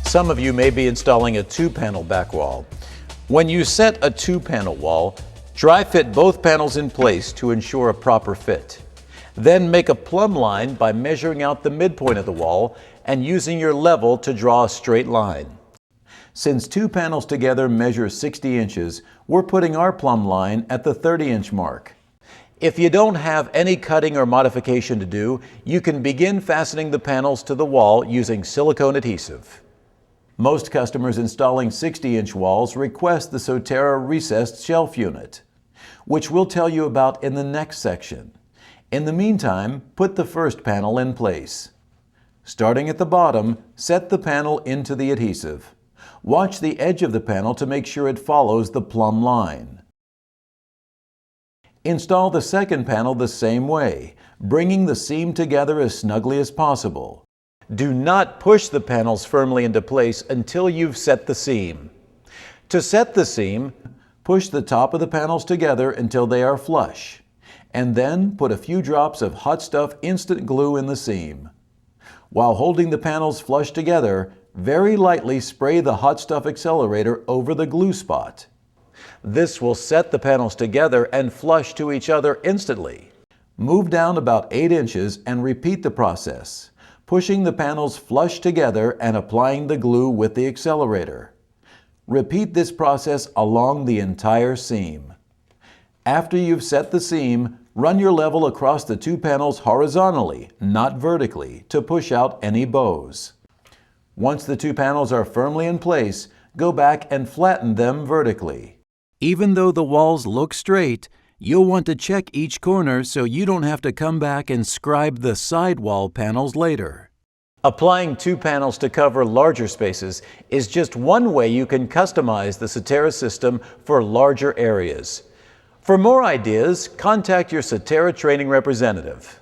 Some of you may be installing a 2-panel back wall. When you set a 2-panel wall, dry fit both panels in place to ensure a proper fit. Then make a plumb line by measuring out the midpoint of the wall and using your level to draw a straight line. Since 2 panels together measure 60 inches, we're putting our plumb line at the 30-inch mark. If you don't have any cutting or modification to do, you can begin fastening the panels to the wall using silicone adhesive. Most customers installing 60-inch walls request the Sotera recessed shelf unit, which we'll tell you about in the next section. In the meantime, put the first panel in place. Starting at the bottom, set the panel into the adhesive. Watch the edge of the panel to make sure it follows the plumb line. Install the second panel the same way, bringing the seam together as snugly as possible. Do not push the panels firmly into place until you've set the seam. To set the seam, push the top of the panels together until they are flush, and then put a few drops of Hot Stuff instant glue in the seam. While holding the panels flush together, very lightly spray the Hot Stuff accelerator over the glue spot. This will set the panels together and flush to each other instantly. Move down about 8 inches and repeat the process, pushing the panels flush together and applying the glue with the accelerator. Repeat this process along the entire seam. After you've set the seam, run your level across the 2 panels horizontally, not vertically, to push out any bows. Once the 2 panels are firmly in place, go back and flatten them vertically. Even though the walls look straight, you'll want to check each corner so you don't have to come back and scribe the sidewall panels later. Applying 2 panels to cover larger spaces is just one way you can customize the Sotera system for larger areas. For more ideas, contact your Sotera training representative.